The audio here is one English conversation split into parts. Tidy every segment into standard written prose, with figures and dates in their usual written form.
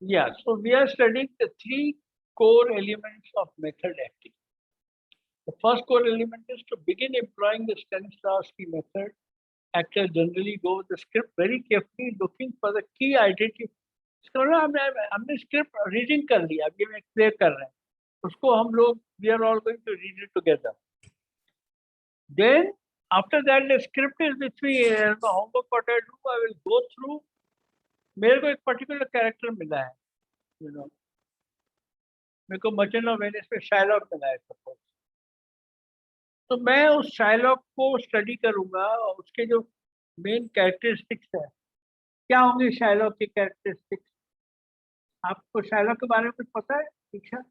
Yeah, so we are studying the three core elements of method acting. The first core element is to begin employing the Stanislavski method. Actors generally go with the script very carefully, looking for the key identity. हमने script reading कर लिया, अभी हम clear कर रहे हैं उसको, हम लोग we are all going to read it together. Then after that the script is with me. The homework what I do, I will go through. मेरे को एक पर्टिकुलर कैरेक्टर मिला है, you know, मेरे को मर्चेंट ऑफ वेनिस में Shylock मिला है सपोज, तो मैं उस शाइलॉक को स्टडी करूंगा और उसके जो मेन कैरेक्टरिस्टिक्स है, क्या होंगे शाइलॉक के कैरेक्टरिस्टिक्स। आपको शाइलॉक के बारे में कुछ पता है दीक्षा?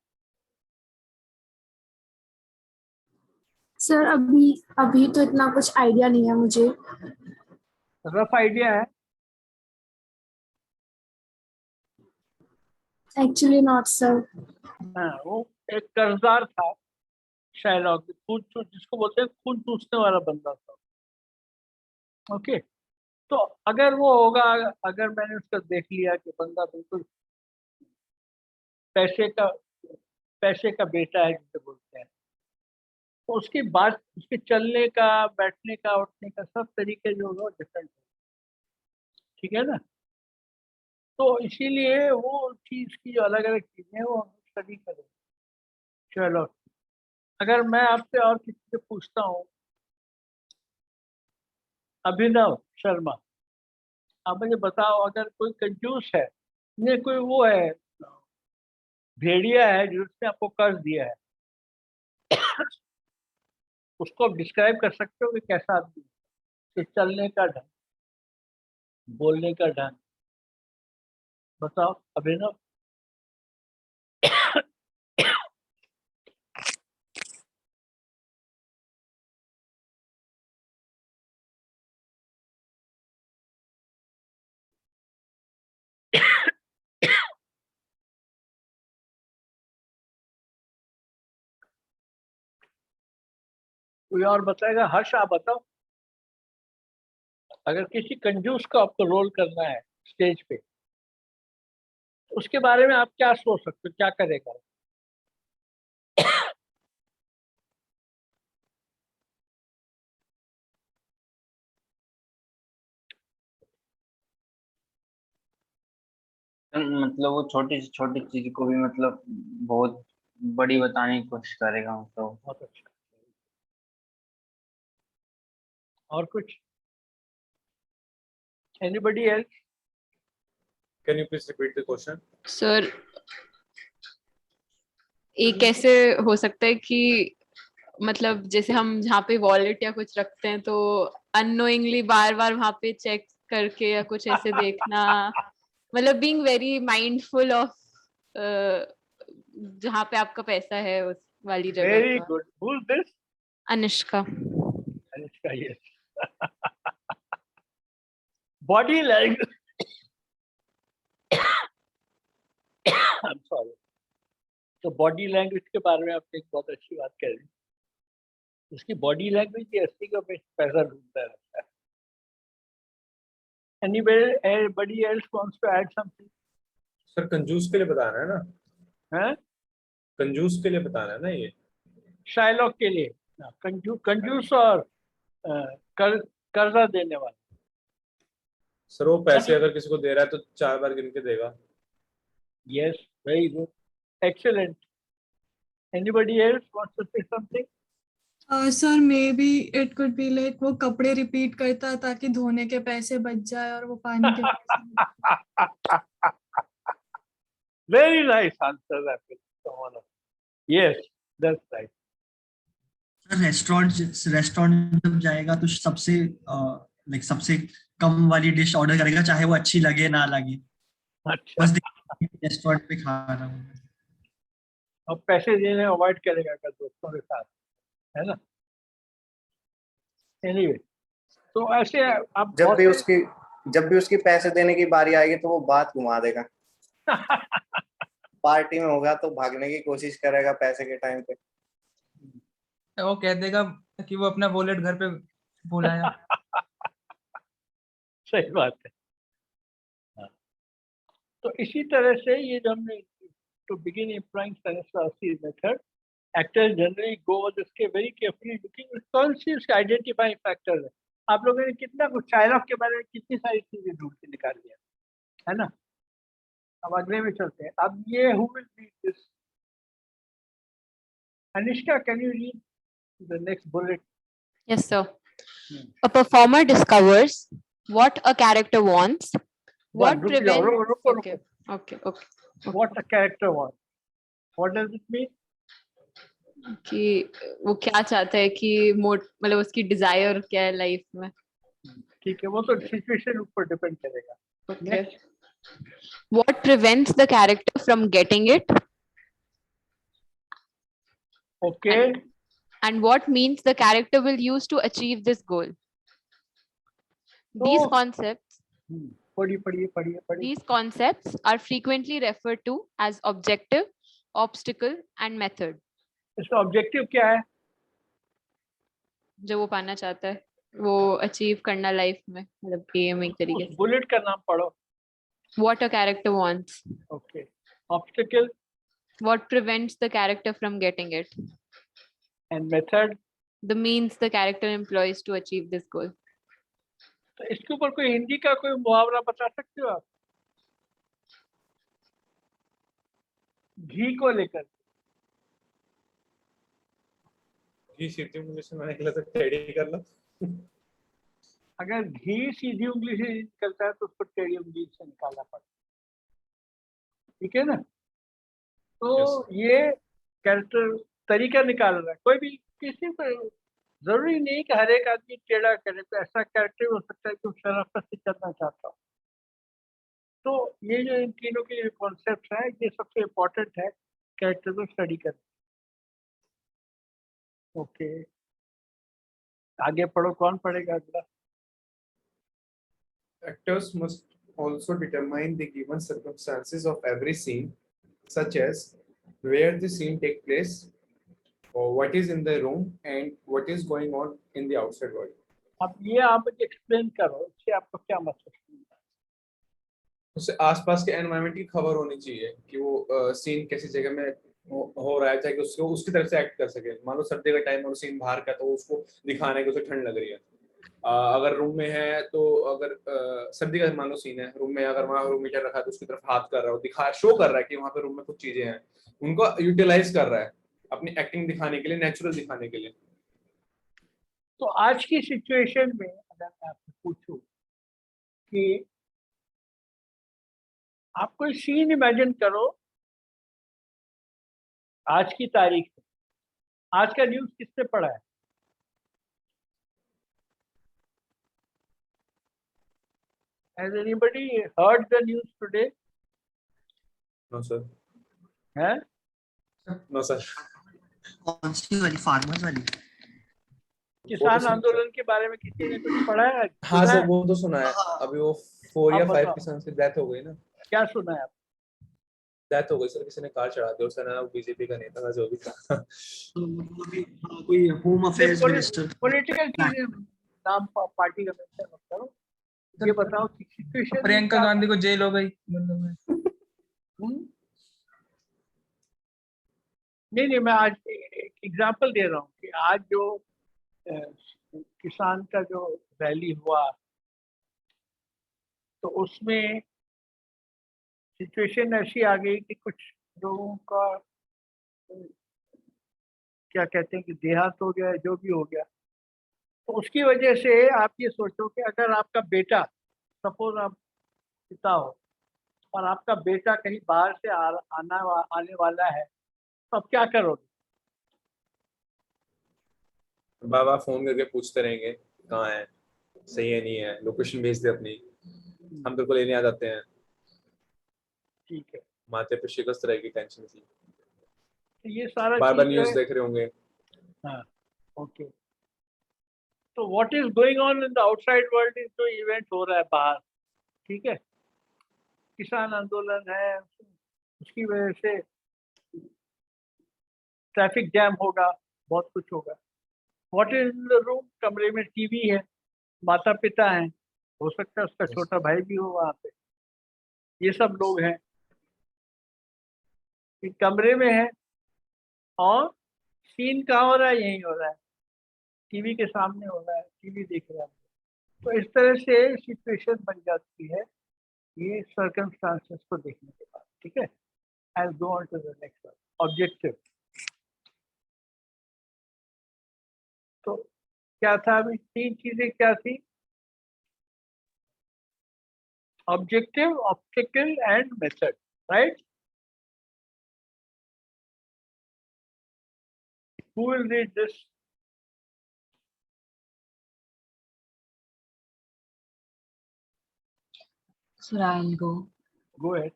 सर अभी तो इतना कुछ आइडिया नहीं है मुझे। रफ आइडिया है? Actually not sir. हाँ, वो एक कर्जदार था शाइलॉक, जिसको बोलते हैं खून चूसने वाला बंदा था। ओके, तो अगर वो होगा, अगर मैंने उसका देख लिया कि बंदा बिल्कुल पैसे का बेटा है जिसे बोलते हैं, तो उसकी बात, उसके चलने का, बैठने का, उठने का सब तरीके जो है डिफरेंट है, ठीक है ना। तो इसीलिए वो चीज की जो अलग अलग चीजें हैं वो हम स्टडी करें। चलो, अगर मैं आपसे और किसी से पूछता हूँ, अभिनव शर्मा, आप मुझे बताओ, अगर कोई कंजूस है, नहीं कोई वो है भेड़िया है जिसने आपको कर्ज दिया है, उसको आप डिस्क्राइब कर सकते हो कि कैसा आदमी है, चलने का ढंग, बोलने का ढंग, बताओ अभिनव। कोई और बताएगा? हर्ष आप बताओ, अगर किसी कंजूस को आपको रोल करना है स्टेज पे, तो उसके बारे में आप क्या सोच सकते हो, क्या करेगा? मतलब वो छोटी से छोटी चीज को भी मतलब बहुत बड़ी बताने की कोशिश करेगा, मतलब बहुत अच्छा। और कुछ? Anybody else? Can you please repeat the question? Sir, ये कैसे हो सकता है कि मतलब जैसे हम जहाँ पे वॉलेट या कुछ रखते हैं तो अननोइंगली बार बार वहाँ पे चेक करके या कुछ ऐसे देखना, मतलब बीइंग वेरी माइंडफुल ऑफ जहाँ पे आपका पैसा है उस वाली जगह। Very good. Who is this? Anushka. Anushka, yes. Body language, I am sorry, तो बॉडी लैंग्वेज के बारे में आपने एक बहुत अच्छी बात कह रही, उसकी बॉडी लैंग्वेज की असली का पैसा ढूंढता रहता है। Anybody else wants to add something? Sir कंजूस के लिए बताना है ना? हैं? कंजूस के लिए बताना है ना ये? शाइलॉक के लिए कंजूस और कर्जा देने वाला। सर वो पैसे अगर किसी को दे रहा है तो 4 बार गिन के देगा। Yes, very good, excellent. Anybody else wants to say something? Sir may be it could be like वो कपड़े रिपीट करता है ताकि धोने के पैसे बच जाए और वो पानी के पैसे। Very nice answer, Rapid. Yes, that's right. Restaurant जब जाएगा तो सबसे कम वाली डिश ऑर्डर करेगा, चाहे वो अच्छी लगे ना लगे। अच्छा, बस रेस्टोरेंट पे खा रहा हूँ। अब पैसे देने अवॉइड करेगा क्या दोस्तों के साथ, है ना? एनीवे, तो ऐसे आप जब भी उसकी पैसे देने की बारी आएगी तो वो बात घुमा देगा। पार्टी में होगा तो भागने की कोशिश करेगा पैसे के टाइम पे, वो कह देगा कि वो अपना वॉलेट घर पे भुलाया। सही बात है। तो इसी तरह से ये जो हमने to begin employing Stanislavski's method, actors generally go over the script very carefully, looking कौन सी उसके identifying factor है. आप लोगों ने कितना कुछ शायराफ के बारे में कितनी सारी चीजें ढूंढ के निकाल दिया, है ना. अब अगले में चलते हैं. अब ये who will read this? Anishka, can you read the next bullet? Yes, sir. A performer discovers what a character wants. What रुक जाओ, prevents? रुको. Okay, okay, okay. What a character wants. What does it mean? कि वो क्या चाहता है कि मतलब उसकी डिजायर क्या है लाइफ में. ठीक है, वो तो सिचुएशन ऊपर डिपेंड करेगा. Okay. What prevents the character from getting it? Okay. And what means the character will use to achieve this goal? These So- concepts पढ़िए. These concepts are frequently referred to as objective, obstacle, and method. इसका objective क्या है? जो वो पाना चाहता है, वो अचीव करना लाइफ में, मतलब एम एक तरीके उस बुलेट का नाम पढ़ो. से. What a character wants. Okay. Obstacle What prevents the character from getting it? And method. The means the character employs to achieve this goal. तो इसके ऊपर कोई हिंदी का कोई मुहावरा बता सकते हो आप? घी को लेकर. घी सीधी उंगली से मैंने निकला तो टेढ़ी कर लो. अगर घी सीधी उंगली से निकलता है तो उसको टेढ़ी उंगली से निकालना पड़ता है. ठीक है ना. तो ये कैरेक्टर तरीका निकाल रहा है. कोई भी किसी को जरूरी नहीं कि हर एक आदमी टेढ़ा करे. तो ऐसा कैरेक्टर हो सकता है कि वो शराफत से करना चाहता हो. तो ये जो इन तीनों के कॉन्सेप्ट है, ये सबसे इम्पोर्टेंट है कैरेक्टर को स्टडी करना. ओके, आगे पढ़ो. कौन पढ़ेगा अगला? Actors must also determine the given circumstances of every scene, such as where the scene take place, or what is in the room, and what is going on in the outside world. अब ये आप मुझे explain करो, इससे आपको क्या मतलब है? उससे आसपास के एनवायरनमेंट की खबर होनी चाहिए कि वो सीन कैसी जगह में हो रहा है, ताकि उसको उसकी तरफ से एक्ट कर सके. मान लो सर्दी का टाइम और सीन बाहर का, तो उसको दिखाना है कि उसे ठंड लग रही है. अगर रूम में है तो अगर सर्दी का मान लो सीन है रूम में, अगर वहाँ रूम हीटर रखा है तो उसकी तरफ हाथ कर रहा है, शो कर रहा है कि वहाँ पे रूम में कुछ चीजें हैं, उनको यूटिलाइज कर रहा है अपनी एक्टिंग दिखाने के लिए, नेचुरल दिखाने के लिए. तो आज की सिचुएशन में अगर मैं आपसे पूछूं कि आप कोई सीन इमेजिन करो आज की तारीख में. आज का न्यूज़ किसने पढ़ा है? Has anybody heard the news today? No sir. है? No sir. कौन सी वाली, फार्मर्स वाली? किसान आंदोलन के बारे में किसी ने कुछ पढ़ा है? हाँ सुना सर, है? वो तो सुना है. अभी वो 4 या अब 5 बताओ. किसान की डेथ हो गई ना. क्या सुना है आप? डेथ हो गई सर, किसी ने कार चढ़ा दी. और सर ना बीजेपी का नेता था जो भी था. कोई होम अफेयर्स मिनिस्टर. पॉलिटिकल चीजें नाम पार्टी का मेंशन मत करो. ये बताओ कि सिचुएशन प्रियंका गांधी को जेल हो गई मतलब नहीं, मैं आज एक एग्जांपल दे रहा हूँ कि आज जो किसान का जो रैली हुआ, तो उसमें सिचुएशन ऐसी आ गई कि कुछ लोगों का क्या कहते हैं कि देहांत हो गया, जो भी हो गया. तो उसकी वजह से आप ये सोचो कि अगर आपका बेटा, सपोज आप पिता हो और आपका बेटा कहीं बाहर से आने वाला है, तो आप क्या करोगे? बाबा फोन करके पूछते रहेंगे कहाँ है, सही है नहीं है, लोकेशन भेज दे अपनी, हम तेरे को लेने आ जाते हैं. ठीक है. माथे पे शिकस्त रहेगी टेंशन की. तो ये सारा बार बार चीज़ न्यूज़ है. देख रहे होंगे. हाँ, ओके. तो what is going on in the outside world is जो इवेंट हो रहा है बाहर. ठीक है, किसान आंदोलन है, उसकी वजह से ट्रैफिक जैम होगा, बहुत कुछ होगा. What is in the room? कमरे में टीवी है, माता पिता हैं, हो सकता है उसका छोटा भाई भी हो वहाँ पे. ये सब लोग हैं, एक कमरे में है और सीन कहाँ हो रहा है, यही हो रहा है, टीवी के सामने हो रहा है, टीवी देख रहा है। तो इस तरह से सिचुएशन बन जाती है ये सर्कमस्टांसेस को देखने के बाद। ठीक है, I will go on to the next one, objective. तो क्या था अभी, 3 चीजें क्या थी, objective, obstacle and method, right? Who will read this? So I'll go. Go ahead.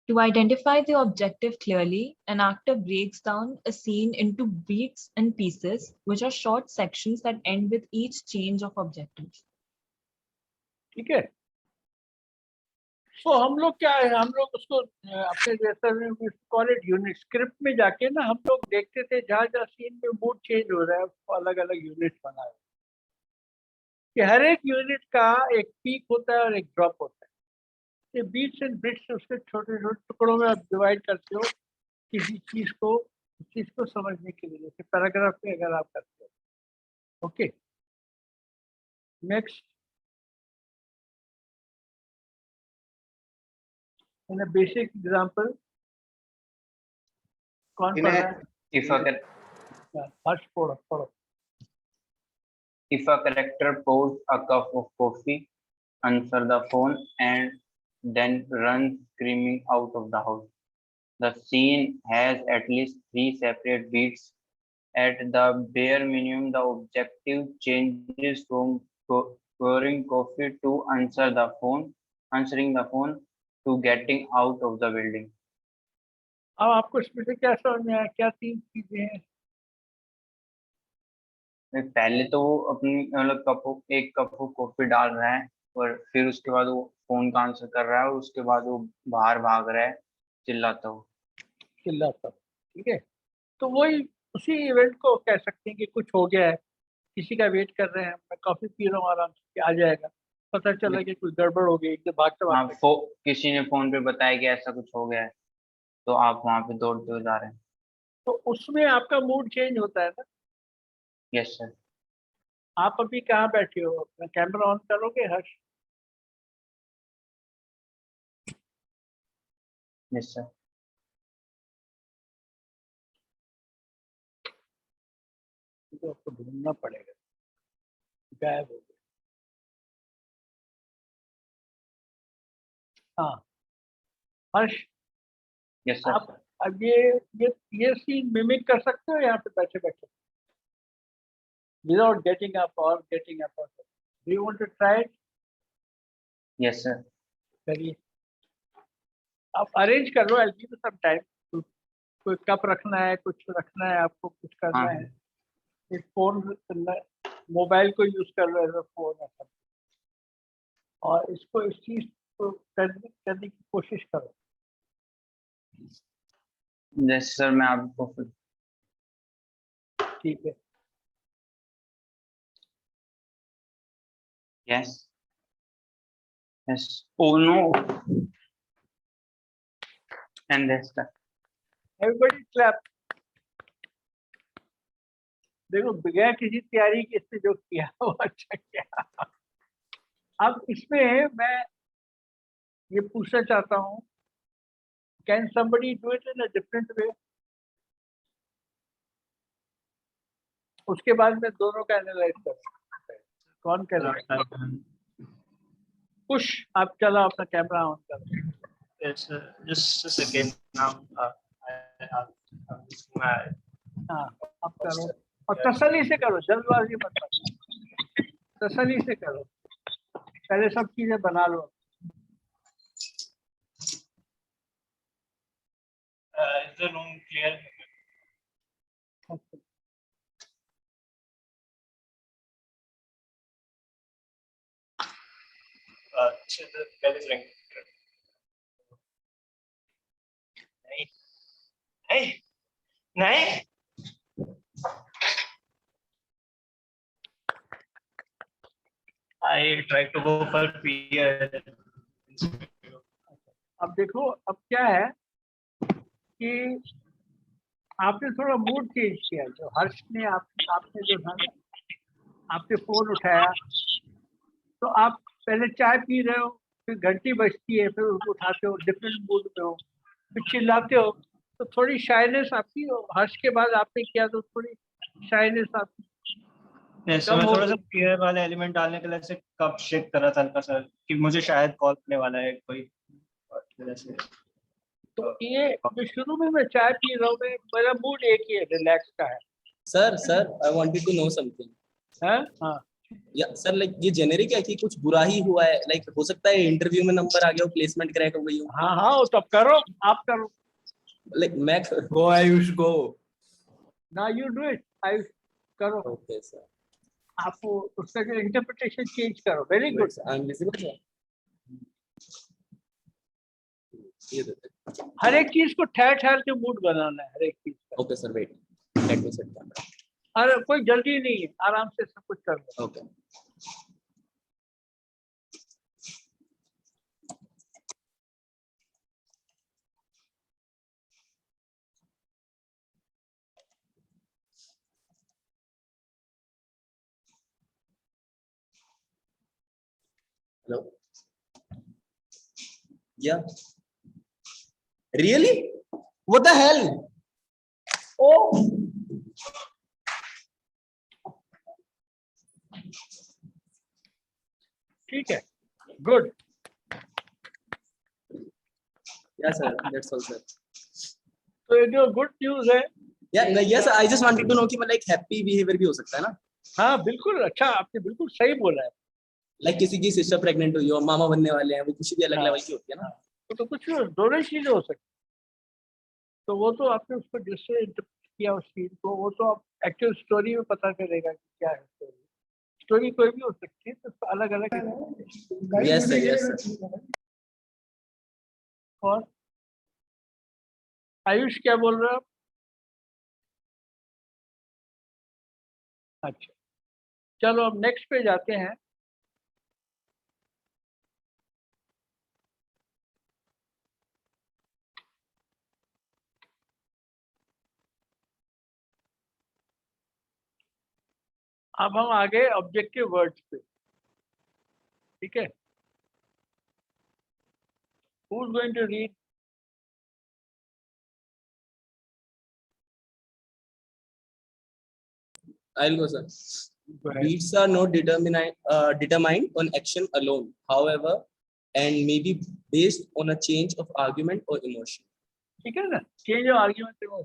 To identify the objective clearly, an actor breaks down a scene into beats and pieces, which are short sections that end with each change of objective. ठीक है, तो हम लोग क्या है, हम लोग उसको अपने जैसा कॉल इट यूनिट, स्क्रिप्ट में जाके ना हम लोग देखते थे जहाँ जहाँ सीन में मूड चेंज हो रहा है उसको अलग अलग यूनिट बना है कि हर एक यूनिट का एक पीक होता है और एक ड्रॉप होता है। ये बीट्स एंड बिट्स उसके छोटे छोटे टुकड़ों में आप डिवाइड करते हो किसी चीज को समझने के लिए, जैसे पैराग्राफ में अगर आप करते हो। Okay, next, in a basic example, कौन पढ़ रहा है? फर्स्ट पढ़ो। If a character pours a cup of coffee, answer the phone, and then runs screaming out of the house. The scene has at least 3 separate beats. At the bare minimum, the objective changes from pouring coffee to answering the phone to getting out of the building. अब आपको इसमें से क्या समझ में आया, क्या 3 चीजें हैं? पहले तो वो अपनी मतलब एक कप कॉफी डाल रहा है और फिर उसके बाद वो फोन का आंसर कर रहा है और उसके बाद वो बाहर भाग रहा है चिल्लाता हुआ। ठीक है, तो वही उसी इवेंट को कह सकते हैं कि कुछ हो गया है, किसी का वेट कर रहे हैं, मैं कॉफी पी रहा हूँ आराम से, आ जाएगा, पता चला कि कुछ गड़बड़ हो गई, एकदम भागते किसी ने फोन पे बताया कि ऐसा कुछ हो गया है तो आप वहां पे दौड़ते हुए जा रहे हैं, तो उसमें आपका मूड चेंज होता है ना। Yes sir. आप अभी कहाँ बैठे हो, अपना कैमरा ऑन करोगे हर्ष? Yes sir. तो आपको ढूंढना पड़ेगा, गायब हो गया। हाँ हर्ष, यस सर। आप अब ये सीन मिमिक कर सकते हो यहाँ पे बैठे बैठे, without getting up or getting up? Do you want to try it? Yes sir. करिए, आप अरेंज कर लो, I'll give you some time. कोई कप रखना है, कुछ रखना है, आपको कुछ करना है, एक फोन, मोबाइल को यूज कर लो एज अ फोन ऐसा, और इसको इस चीज को करने की कोशिश करो। यस सर, मैं आपको फिर ठीक है, yes yes. Oh no, and that's that. Everybody clap. देखो, बगैर किसी तैयारी के इसने जो किया वो अच्छा किया। अब इसमें मैं ये पूछना चाहता हूँ, can somebody do it in a different way? उसके बाद मैं दोनों का एनालाइज कर, कौन करेगा? पुश, आप चलो अपना कैमरा ऑन करो। Yes, just a second now. हाँ, आप करो और तसल्ली से करो, जल्दबाजी मत करो, तसल्ली से करो, पहले सब चीजें बना लो। Is the room clear? The bell is ringing. Hey, hey. I tried to go for PR. अब देखो, अब क्या है कि आपने थोड़ा मूड चेंज किया। जो हर्ष ने आपने जो था ना, आपने फोन उठाया तो आप पहले चाय पी रहे हो, फिर घंटी बजती है, फिर उसको उठाते हो, डिफरेंट मूड में हो, फिर चिल्लाते हो, तो थोड़ी शाइनेस आपकी। हर्ष के बाद आपने किया तो थोड़ी शाइनेस आपकी ऐसे कम मैं हो थोड़ा सा गई। फियर वाला एलिमेंट डालने के लिए ऐसे कप शेक कर रहा था हल्का सा कि मुझे शायद कॉल करने वाला है कोई, और फिर ऐसे तो ये जो शुरू में मैं चाय पी रहा हूँ, मेरा मूड एक ही है, रिलैक्स का है। Sir I wanted to know something. हाँ या सर लाइक ये जेनेरिक है कि कुछ बुरा ही हुआ है, लाइक हो सकता है इंटरव्यू में नंबर आ गया हो, प्लेसमेंट क्रैक हो गई हो। हाँ हाँ, तो अब करो, आप करो लाइक मैं गो आयुष गो। ना, यू डू इट, आई करो। ओके सर, आप उसका जो इंटरप्रिटेशन चेंज करो। Very good. I am visible sir. ये देते। हर एक चीज को ठहर ठहर के मूड बनाना है, हर एक चीज का। Okay sir, wait let me set camera. अरे कोई जल्दी नहीं है, आराम से सब कुछ कर लो। ओके हेलो, या रियली व्हाट द हेल। ओ ठीक है, गुड। या सर, दैट्स ऑल सर। तो ये जो गुड न्यूज है, yeah yes, I just wanted to know कि मतलब एक हैप्पी बिहेवियर भी हो सकता है ना। हाँ बिल्कुल, अच्छा आपने बिल्कुल सही बोला है। लाइक किसी की सिस्टर प्रेग्नेंट हुई हो, मामा बनने वाले हैं, वो खुशी भी अलग हाँ, लेवल की होती है ना। तो कुछ दोनों ही चीजें हो सकती। तो वो तो आपने उसको जिससे इंटरप्रेट किया उस चीज को, वो तो आप एक्चुअल स्टोरी में पता चलेगा कि क्या है स्टोरी। स्टोरी कोई भी हो सकती है, तो अलग अलग। Yes sir, yes sir. और आयुष क्या बोल रहे हो आप? अच्छा, चलो अब नेक्स्ट पे जाते हैं। अब हम आगे ऑब्जेक्टिव वर्ड्स पे, ठीक है। Who is going to read? I'll go, sir. Beats are not determined on action alone, however, and may be based on a change of argument or emotion. ठीक है ना, चेंज ऑफ आर्ग्यूमेंट में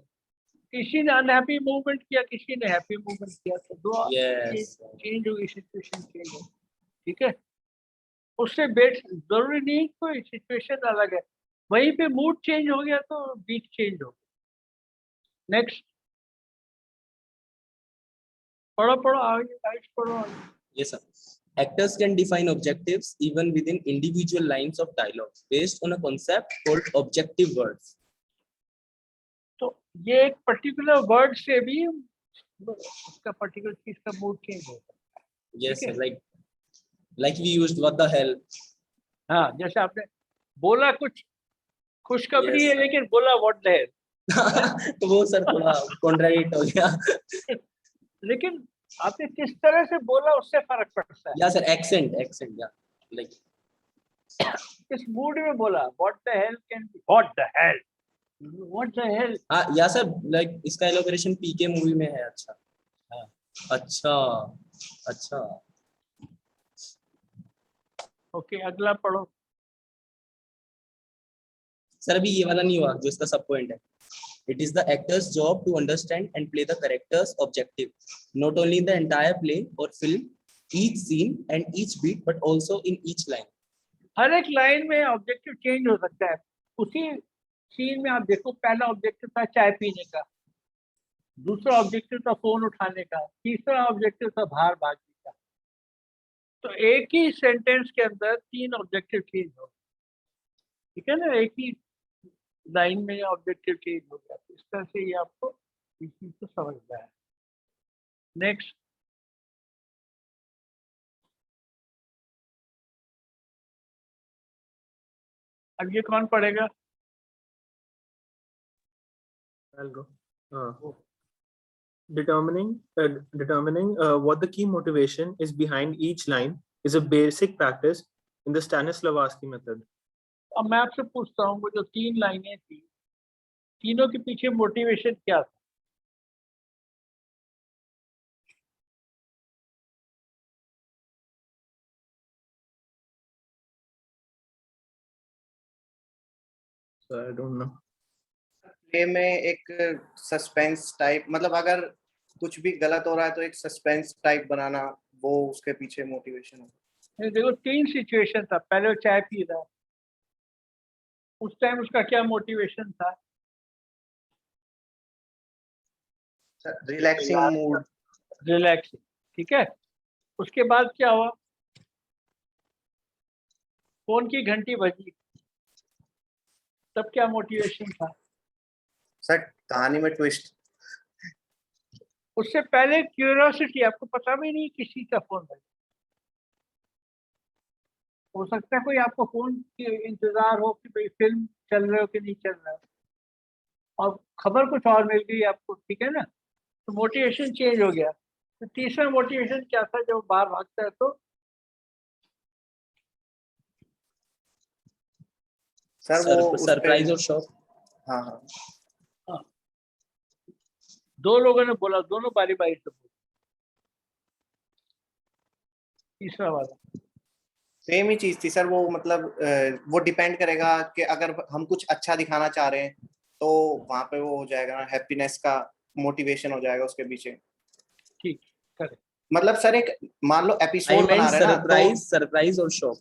किसी ने unhappy movement किया, किसी ने happy movement किया, तो दो चेंज होगी, सिचुएशन चेंज होगी, ठीक है। उससे बेट जरूरी नहीं कोई सिचुएशन अलग है, वहीं पे मूड चेंज हो गया तो बीट चेंज हो गया। नेक्स्ट पढ़ो पढ़ो आगे, आगे पढ़ो। Yes, sir. Actors can define objectives even within individual lines of dialogue based on a concept called objective words. तो ये एक पर्टिकुलर वर्ड से भी उसका पर्टिकुलर चीज का मूड चेंज होता है। Yes, sir. Like we used what the hell. हाँ, जैसे आपने बोला कुछ खुशखबरी Yes, है, sir. लेकिन बोला व्हाट द हेल। तो वो सर थोड़ा कॉन्ट्राडिक्ट हो गया। लेकिन आपने किस तरह से बोला उससे फर्क पड़ता है। या सर, एक्सेंट या लाइक किस मूड में बोला, what the hell can be what the hell, what the hell. हाँ या सर, लाइक इसका एलोबरेशन पीके मूवी में है। अच्छा हाँ। अच्छा अच्छा। ओके, अगला पढ़ो। सर अभी ये वाला नहीं हुआ जो इसका सब पॉइंट है। It is the actor's job to understand and play the character's objective, not only in the entire play or film, each scene and each beat, but also in each line. हर एक line में objective change हो सकता है। उसी scene में आप देखो, पहला ऑब्जेक्टिव था चाय पीने का, दूसरा ऑब्जेक्टिव था फोन उठाने का, तीसरा ऑब्जेक्टिव था बाहर भागने का। तो एक ही सेंटेंस के अंदर तीन ऑब्जेक्टिव चेंज हो, ठीक है ना, एक ही लाइन में ऑब्जेक्टिव चेंज हो गया। इस तरह से ये आपको इस चीज को समझना है। नेक्स्ट अब ये कौन पढ़ेगा? I'll go. Determining what the key motivation is behind each line is a basic practice in the Stanislavski method. अब मैं आपसे पूछता हूँ, वो जो 3 लाइनें थी, तीनों के पीछे मोटिवेशन क्या था? So I don't know. Play में एक सस्पेंस टाइप, मतलब अगर कुछ भी गलत हो रहा है तो एक सस्पेंस टाइप बनाना, वो उसके पीछे मोटिवेशन है। नहीं, देखो 3 सिचुएशन था। पहले वो चाय पी रहा, उस टाइम उसका क्या मोटिवेशन था? रिलैक्सिंग मूड, रिलैक्सिंग, ठीक है। उसके बाद क्या हुआ? फोन की घंटी बजी, तब क्या मोटिवेशन था? सर कहानी में ट्विस्ट। उससे पहले क्यूरियोसिटी, आपको पता भी नहीं किसी का फोन बजा। हो सकता है कोई आपको फोन की इंतजार हो कि भाई फिल्म चल रहे हो कि नहीं चल रहा है, और खबर कुछ और मिल गई आपको, ठीक है ना, तो मोटिवेशन चेंज हो गया। तो तीसरा मोटिवेशन क्या था जब बाहर भागता है तो? सर वो सरप्राइज और शॉक। हाँ हाँ, हाँ। 2 लोगों ने बोला, दोनों बारी बारी से बोला। तीसरा वाला सेम ही चीज थी सर। वो मतलब वो डिपेंड करेगा कि अगर हम कुछ अच्छा दिखाना चाह रहे हैं तो वहां पे वो हो जाएगा ना, हैप्पीनेस का मोटिवेशन हो जाएगा उसके पीछे। ठीक, करेक्ट। मतलब सर एक मान लो आई एपिसोड मेंट बना रहे हैं ना, तो सरप्राइज और शॉक।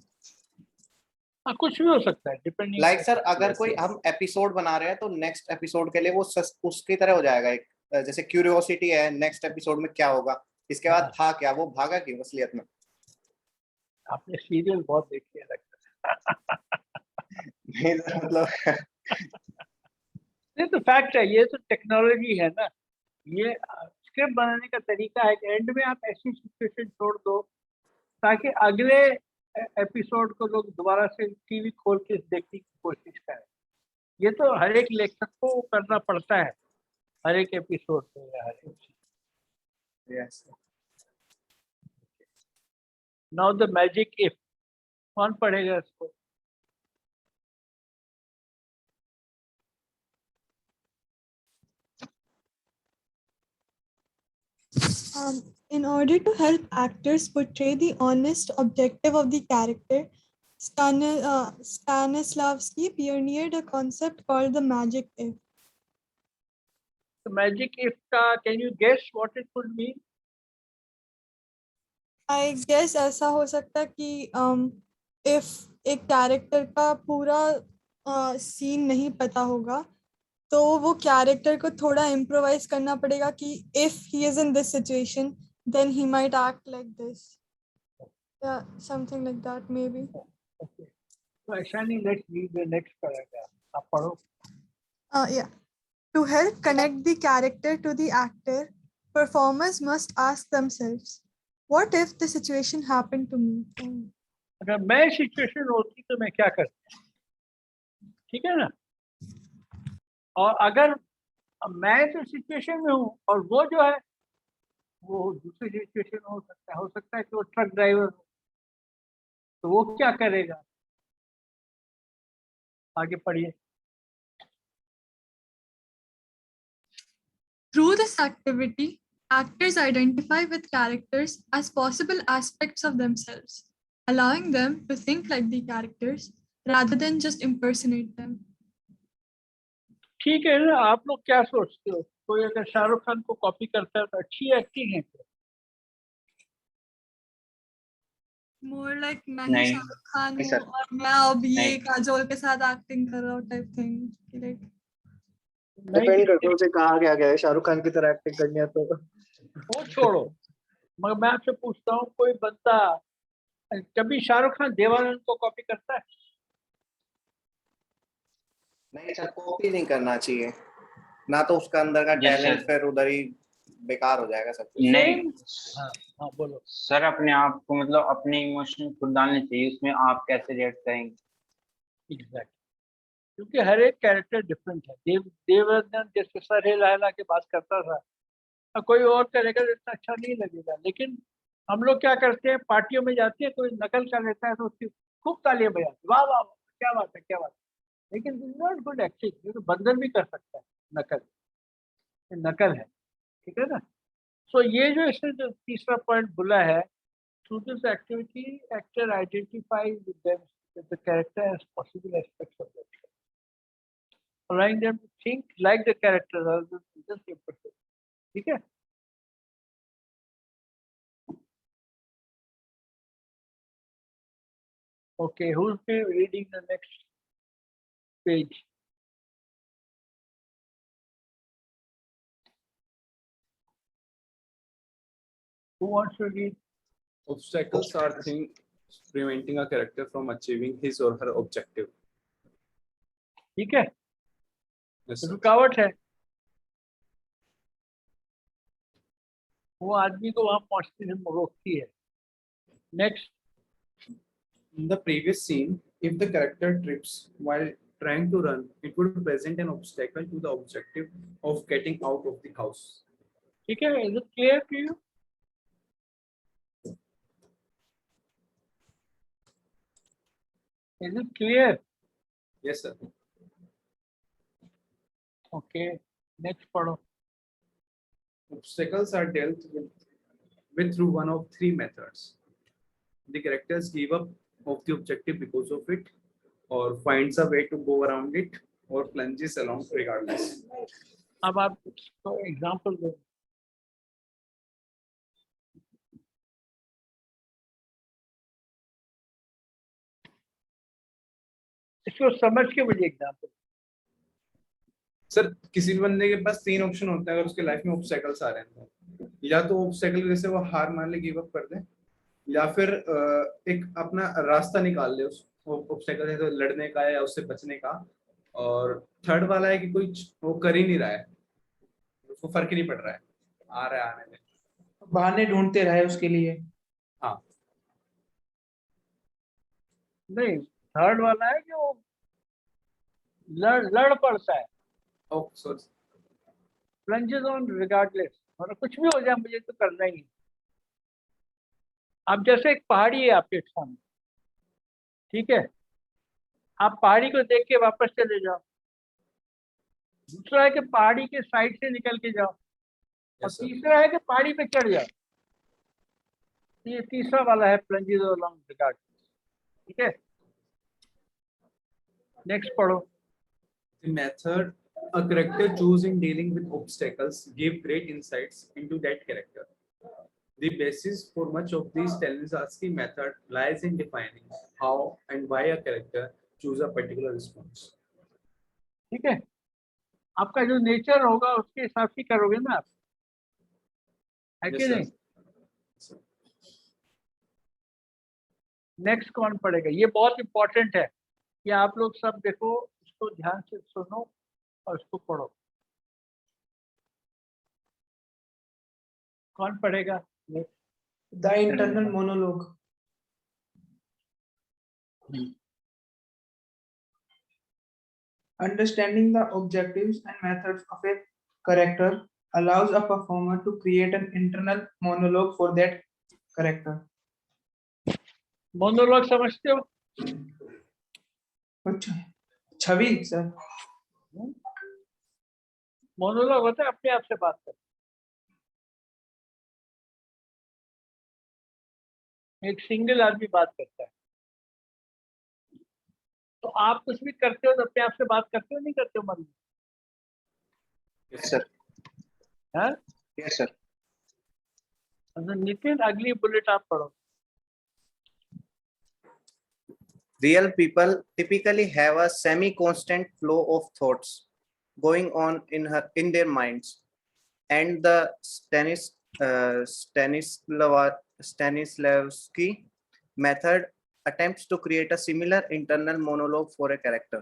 हाँ, कुछ भी हो सकता है डिपेंडिंग। लाइक सर अगर Yes, कोई yes. हम एपिसोड बना रहे हैं तो नेक्स्ट एपिसोड के लिए वो उसकी तरह हो जाएगा, एक जैसे क्यूरियोसिटी है नेक्स्ट एपिसोड में क्या होगा, इसके बाद था क्या, वो भागा क्यों असलियत में। आपने सीरियल बहुत देखे हैं लगता है। नहीं सर मतलब ये तो फैक्ट है, ये तो टेक्नोलॉजी है ना। ये स्क्रिप्ट बनाने का तरीका है कि एंड में आप ऐसी सिचुएशन छोड़ दो ताकि अगले एपिसोड को लोग दोबारा से टीवी खोल के देखने की कोशिश करें। ये तो हर एक लेखक को करना पड़ता है, हर एक एपिसोड पे या हर एक। yes. Now the magic if, कौन पढ़ेगा इसको? In order to help actors portray the honest objective of the character, Stanislavski pioneered a concept called the magic if. The magic if का can you guess what it could mean? I guess ऐसा हो सकता है कि if एक character का पूरा scene नहीं पता होगा तो वो कैरेक्टर को थोड़ा इम्प्रोवाइज करना पड़ेगा कि if he is in this situation then he might act like this. Yeah, something like that maybe. Okay. So Aishani, let's read the next paragraph. आप पढ़ो. Yeah. To help connect the character to the actor, performers must ask themselves, what if the situation happened to me? अगर मैं situation होती तो मैं क्या करता, ठीक है ना। और अगर मैं तो सिचुएशन में हूँ और वो जो है वो दूसरी सिचुएशन हो सकता है कि वो ट्रक ड्राइवर हो, तो वो क्या करेगा? आगे पढ़िए. Through this activity, actors identify with characters as possible aspects of themselves, allowing them to think like the characters rather than just impersonate them. ठीक है ना, आप लोग क्या सोचते हो? कोई अगर शाहरुख खान को कॉपी करता है तो अच्छी एक्टिंग है क्या? More like मैं नहीं। शाहरुख खान नहीं हूँ सर। और मैं अब ये नहीं। काजोल के साथ एक्टिंग कर रहा हूँ टाइप थिंग लाइक डिपेंड करता है उसे कहा गया है शाहरुख खान की तरह एक्टिंग करनी है तो वो छोड़ो, मगर मैं आपसे पूछता हूँ, कोई बंदा कभी शाहरुख खान देवानंद को कॉपी करता है? नहीं सर, कॉपी नहीं करना चाहिए ना, तो उसका अंदर का Yes, टैलेंट sir. फिर उधर ही बेकार हो जाएगा सब कुछ। नहीं हाँ हाँ बोलो. सर, अपने आप को मतलब अपने इमोशन खुद डालने चाहिए उसमें, आप कैसे रिएक्ट करेंगे? एग्जैक्ट. क्योंकि हर एक कैरेक्टर डिफरेंट है। देववर्धन जैसे सर हिला के बात करता था, और कोई और करेगा तो इतना अच्छा नहीं लगेगा। लेकिन हम लोग क्या करते हैं, पार्टियों में जाते हैं, कोई नकल कर लेता है तो उसकी खूब तालियां बजाते, वाह वाह वाह, क्या बात है क्या बात है। लेकिन नॉट गुड एक्टिंग, ये तो बंदर भी कर सकता है नकल, ये नकल है, ठीक है ना। सो ये जो इसने जो तीसरा पॉइंट बोला है, through this activity actor identifies with them with the character as possible aspects of that, allowing them to think like the character rather than just empathize, ठीक है। Okay, who's be reading the next page? Who wants to read? Obstacles are things preventing a character from achieving his or her objective. ठीक है, Yes, sir. रुकावट है, वो आदमी को वहां पहुंचने से रोकती है। Next, In the previous scene, if the character trips while trying to run, it would present an obstacle to the objective of getting out of the house. ठीक है, is it clear to you? Is it clear? Yes, sir. Okay, next पढ़ो। Obstacles are dealt with through one of three methods. The characters give up of the objective because of it, or finds a way to go around it, or plunges along regardless. अब आप example दो। इसको समझ के मुझे example. Sir किसी भी बंदे के पास तीन ऑप्शन होते हैं अगर उसके लाइफ में ऑब्स्टेकल्स आ रहे हैं तो। या तो ऑब्स्टेकल की वजह से वो हार मान ले, गिव अप कर दे, या फिर एक अपना रास्ता निकाल ले उस ऑब्स्टेकल से, तो लड़ने का या उससे बचने का। और थर्ड वाला है कि कोई वो कर ही नहीं रहा है, उसको फर्क ही नहीं पड़ रहा है, आ रहा है आने में, बहाने ढूंढते रहे उसके लिए। हाँ। नहीं, थर्ड वाला है कि वो लड़ पड़ता है, प्लंजेस ऑन रिगार्डलेस, मतलब कुछ भी हो जाए मुझे तो करना ही है। अब जैसे एक पहाड़ी है आपके सामने, ठीक है, आप पहाड़ी को देख के वापस चले जाओ। दूसरा है कि पहाड़ी के साइड से निकल के जाओ, और तीसरा है कि पहाड़ी पे चढ़ जाओ। ये तीसरा वाला है प्लंजेस अलोंग रिगार्ड, ठीक है। नेक्स्ट पढ़ो। The method a character chooses in dealing with obstacles give great insights into that character. The basis for much of this Stanislavski method lies in defining how and why a character chooses a particular response. ठीक है, आपका जो nature होगा उसके हिसाब से करोगे ना आप, है कि नहीं। नेक्स्ट कौन पढ़ेगा? ये बहुत इंपॉर्टेंट है कि आप लोग सब देखो, इसको ध्यान से सुनो और इसको पढ़ो। कौन पढ़ेगा? The internal monologue. Understanding the objectives and methods of a character allows a performer to create an internal monologue for that character. Monologue समझते हो? छवि सर। मोनोलॉग होता है अपने आप से बात कर, एक सिंगल आदमी बात करता है। तो आप कुछ भी करते हो तो अपने आप से बात करते हो, नहीं करते हो मन में? Yes sir. हाँ, यस सर। नितिन, अगली बुलेट आप पढ़ो। Real people typically have a semi-constant flow of thoughts going on in their minds, and the Stanislavski method attempts to create a similar internal monologue for a character.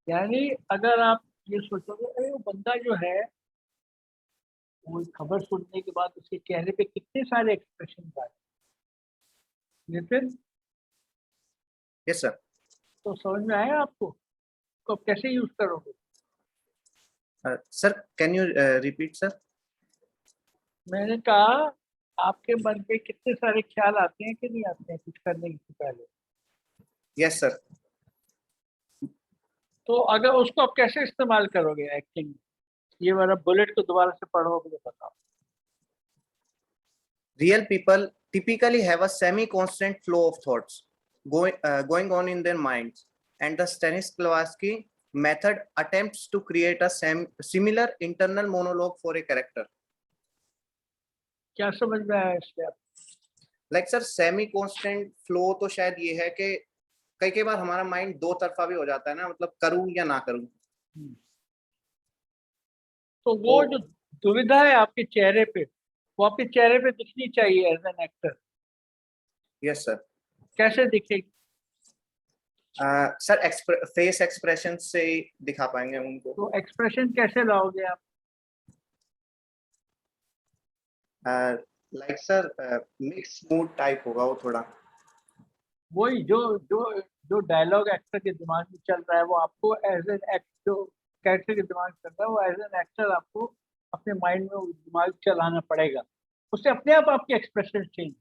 यानी अगर आप ये सोचोगे, अरे वो बंदा जो है वो खबर सुनने के बाद उसके चेहरे पे कितने सारे एक्सप्रेशन आए, नितिन यस सर। तो समझ में आया आपको? उसको आप कैसे यूज करोगे? Sir can you repeat sir? मैंने कहा आपके मन पे कितने सारे ख्याल आते हैं कि नहीं आते हैं कुछ करने से पहले? Yes sir. तो अगर उसको आप कैसे इस्तेमाल करोगे एक्टिंग? ये वाला बुलेट को दोबारा से पढ़ो, मुझे बताओ। Real people typically have a semi-constant flow of thoughts going on in their minds, and the Stanislavski method attempts to create a similar internal monologue for a character. क्या समझ में आया इससे आप? Like sir, semi-constant flow तो शायद ये है कि कई बार हमारा माइंड दो तरफा भी हो जाता है ना, मतलब करूं या ना करूं। तो वो जो दुविधा है आपके चेहरे पे, वो आपके चेहरे पे दिखनी चाहिए as an actor. Yes sir. कैसे दिखेगी? सर फेस एक्सप्रेशन से दिखा पाएंगे उनको। तो एक्सप्रेशन कैसे लाओगे आप? Like sir mix mood type होगा वो थोड़ा। वही जो जो जो डायलॉग एक्टर के दिमाग में चल रहा है वो आपको एज एन एक्टर, जो कैरेक्टर के दिमाग में चल रहा है वो एज एन एक्टर आपको अपने माइंड में वो दिमाग चलाना पड़ेगा, उससे अपने आप आपके expression change.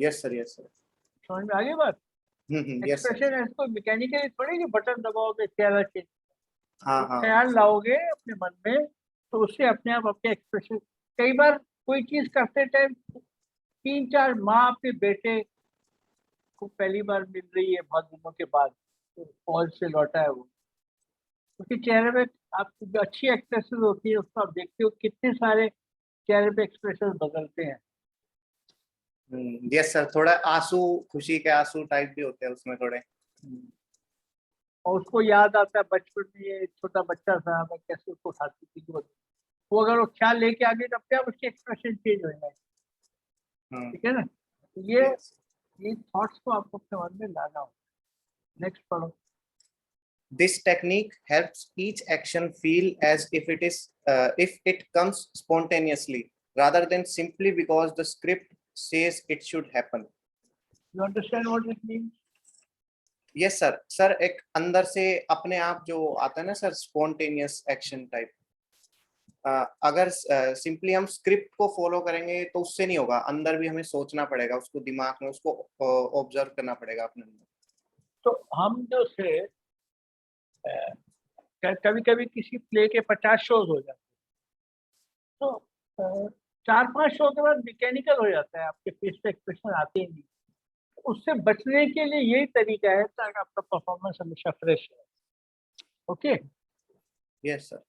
Yes sir, yes sir. समझ में आ गई बात? Yes sir. एक्सप्रेशन इसको मैकेनिकली थोड़ी कि बटन दबाओगे चेहरा चेंज। हाँ हाँ। ख्याल लाओगे अपने मन में तो उससे अपने आप आपके एक्सप्रेशन। कई बार कोई चीज करते टाइम 3-4 माँ अपने बेटे को पहली बार मिल रही है बहुत दिनों के बाद, तो फौज से लौटा है वो, उसके चेहरे पे आप जो अच्छी एक्सप्रेशन होती है उसको आप देखते हो कितने सारे चेहरे पे एक्सप्रेशन बदलते हैं। यस सर, थोड़ा आंसू, खुशी के आंसू टाइप भी होते हैं उसमें थोड़े। और उसको याद आता है बचपन में ये छोटा बच्चा था, मैं कैसे उसको उठाती थी गोद में। वो अगर वो ख्याल लेके आ गए तब क्या उसके एक्सप्रेशन चेंज हो जाएंगे। ठीक है ना? ये थॉट्स को आपको अपने मन में लाना होगा। नेक्स्ट पढ़ो। This technique helps each action feel as if it comes spontaneously rather than simply because the script says it should happen. You understand what it means? Yes sir. Sir, एक अंदर से अपने आप जो आता है ना सर, spontaneous action type, अगर सिंपली हम स्क्रिप्ट को फॉलो करेंगे तो उससे नहीं होगा, अंदर भी हमें सोचना पड़ेगा, उसको दिमाग में उसको ऑब्जर्व करना पड़ेगा अपने अंदर। तो हम जो से कभी कभी किसी प्ले के 50 शोज हो जाते हैं, तो 4-5 शो के बाद मैकेनिकल हो जाता है, आपके फेस पे एक्सप्रेशन आते ही नहीं। उससे बचने के लिए यही तरीका है ताकि आपका परफॉर्मेंस हमेशा फ्रेश है। Okay? Yes sir.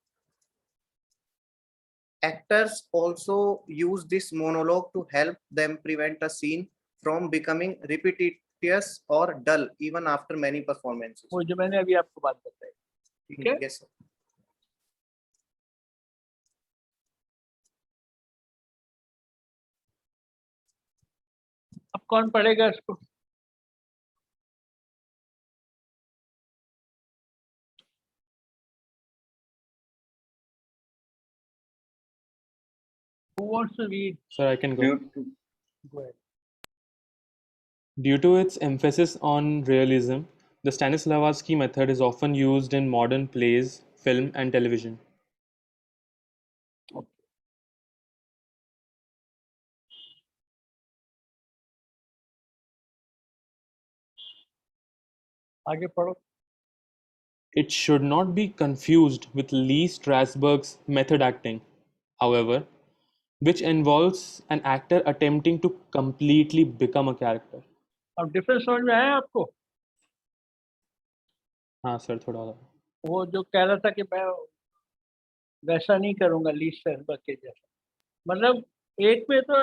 Actors also use this monologue to help them prevent a scene from becoming repetitious or dull even after many performances. वो जो मैंने अभी आपको बात बताई। ठीक है? Yes sir. अब कौन पढ़ेगा इसको? Who wants to read? Sir, I can go. Go ahead. Due to its emphasis on realism, the Stanislavski method is often used in modern plays, film, and television. आगे पढ़ो। It should not be confused with Lee Strasberg's method acting, however, which involves an actor attempting to completely become a character. अब difference समझ में आया आपको? हाँ sir, थोड़ा वो जो कह रहा था कि मैं वैसा नहीं करूंगा ली स्ट्रैसबर्ग के जैसा, मतलब एक में तो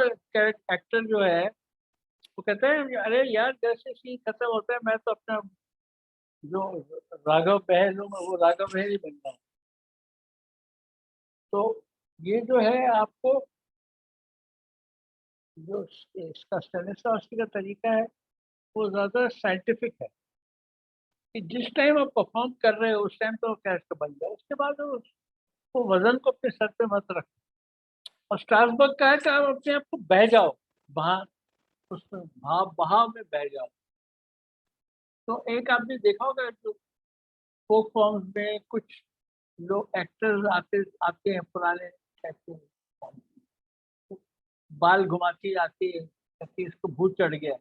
एक्टर जो है वो कहता है अरे यार जैसे सीन खत्म होता है मैं तो अपना जो राघव बहल हूँ वो राघव बहल ही बनना हूँ। तो ये जो है आपको जो इसका स्टेनिस्लॉवस्की का तरीका है वो ज़्यादा साइंटिफिक है कि जिस टाइम आप परफॉर्म कर रहे हो उस टाइम तो कैरेक्टर बन जाए, उसके बाद वो वजन को अपने सर पे मत रखो। और स्ट्रासबर्ग का है कि आप अपने आप को बह जाओ, बहा उसमें बहाव में बह जाओ। तो एक आपने देखा होगा जो फोक फॉर्म्स में कुछ लोग एक्टर्स आते हैं पुराने कहते हैं, बाल घुमाती आती है कहती इसको भूत चढ़ गया।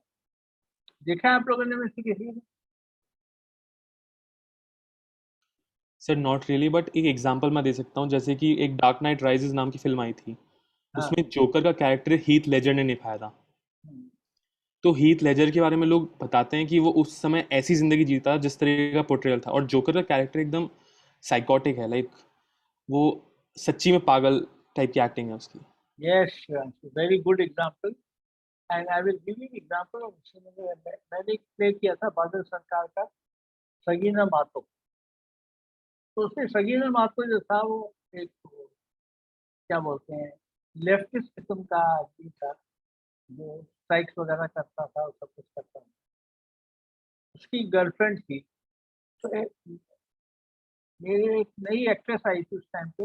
देखा है आप लोगों ने में से किसी ने? सर नॉट रियली, बट एक एग्जांपल मैं दे सकता हूँ। जैसे कि एक डार्क नाइट राइजेस नाम की फिल्म आई थी, उसमें जोकर का कैरेक्टर हीथ लेजर ने निभाया था। तो हीथ लेजर के बारे में लोग बताते हैं कि वो उस समय ऐसी जिंदगी जीता जिस तरह का पोर्ट्रेयल था, और जोकर का कैरेक्टर एकदम साइकोटिक है, लाइक वो सच्ची में पागल टाइप की एक्टिंग है उसकी। Yes, very good example. And I will give you example of cinema. मैंने एक प्ले किया था बादल सरकार का, सगीना मातो। तो उसमें सगीना मातो जो था वो एक क्या बोलते हैं लेफ्टिस्ट किस्म का आदमी था, जो स्ट्राइक्स वगैरह करता था और सब कुछ करता था। उसकी गर्लफ्रेंड थी। तो मेरी एक नई एक्ट्रेस आई थी उस टाइम पे,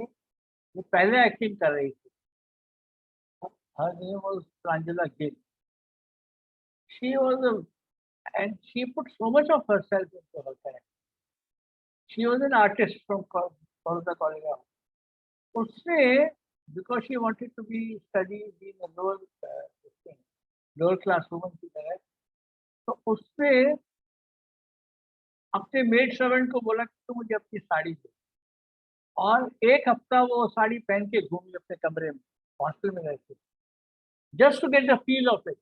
वो पहले एक्टिंग कर रही थी। Her name was Pranjala Gill. She was and she put so much of herself into her character. She was an artist from Kolkata College. उसने because she wanted to be study being a lower class woman की तरह, तो उसने अपने maid servant को बोला कि तुम मुझे अपनी साड़ी दो, और एक हफ्ता वो साड़ी पहन के घूमी अपने कमरे में, हॉस्टल में रहती, just to get the feel of it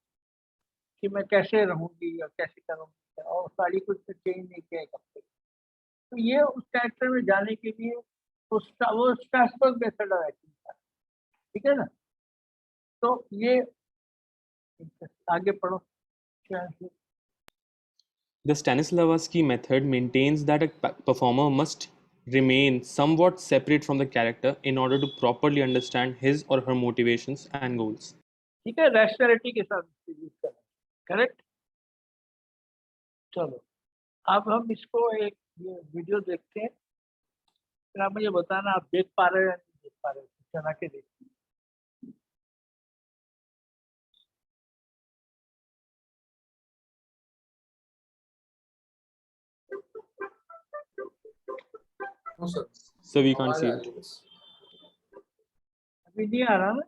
कि मैं कैसे रहूंगी और कैसे करूंगी, और साड़ी कुछ चेंज नहीं किया एक हफ्ते। तो ये उस कैरेक्टर में जाने के लिए उसका वो स्ट्रासबर्ग मेथड ऑफ एक्टिंग था, ठीक है ना। तो ये आगे पढ़ो। The Stanislavski method maintains that a performer must remain somewhat separate from the character in order to properly understand his or her motivations and goals. ठीक है, रैशनैलिटी के साथ यूज करना, करेक्ट। चलो अब हम इसको एक ये वीडियो देखते हैं, फिर आप मुझे बताना आप देख पा रहे हो या नहीं देख पा रहे हो। चला के देखते हैं। No, sir. So we can't आवाज see आ it. रही है बस। अभी नहीं आ रहा ना?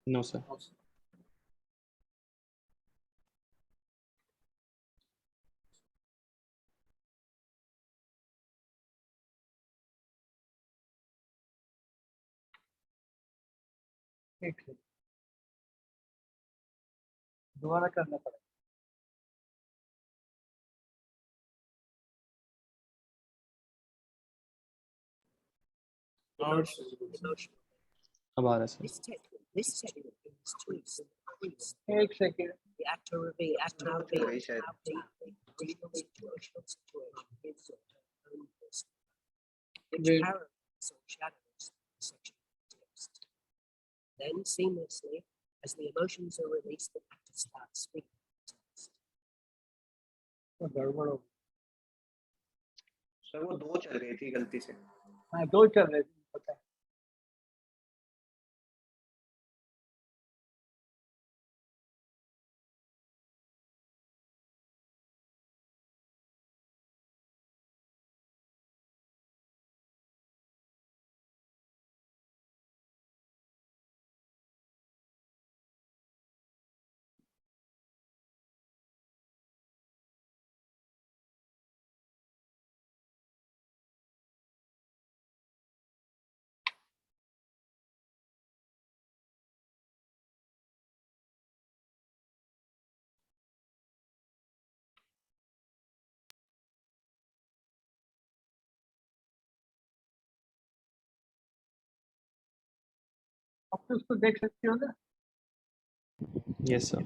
No, sir. No, sir. एक सेकंड, दोबारा करना पड़ेगा। अब आ रहा है सर। एक सेकंड, वही शायद। Wait, Then seamlessly, as the emotions are released, the actor starts speaking. तो गड़बड़ हो गई। सर वो दो चल गई थी गलती से। हाँ, दो चल रहे थे, पता है। अब तो उसको देख सकते हो ना। Yes, sir.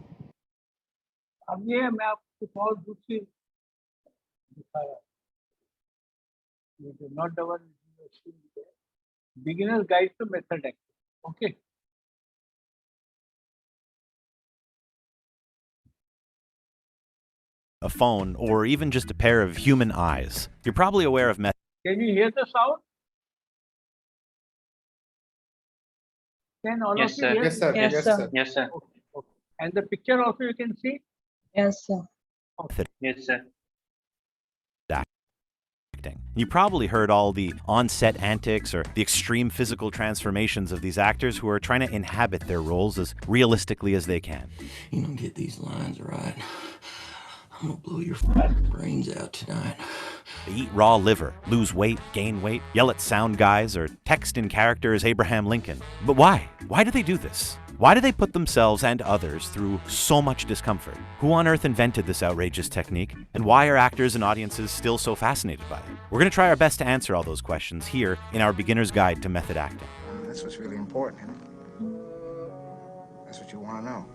अब ये मैं आपको बहुत दूसरी दिखा रहा हूँ। ये जो not the one beginner guide to method acting, okay. a phone, or even just a pair of human eyes. You're probably aware of Can you hear the sound? Can all Yes, of you sir. hear? Yes, sir. Yes, Yes, sir. sir. Yes, sir. Okay, okay. And the picture also you can see? Yes, sir. Yes, sir. acting. You probably heard all the on-set antics or the extreme physical transformations of these actors who are trying to inhabit their roles as realistically as they can. You don't get these lines right, I'm gonna blow your brains out tonight. They eat raw liver, lose weight, gain weight, yell at sound guys, or text in character as Abraham Lincoln. But why? Why do they do this? Why do they put themselves and others through so much discomfort? Who on earth invented this outrageous technique? And why are actors and audiences still so fascinated by it? We're going to try our best to answer all those questions here in our Beginner's Guide to Method Acting. That's what's really important, isn't it? That's what you want to know.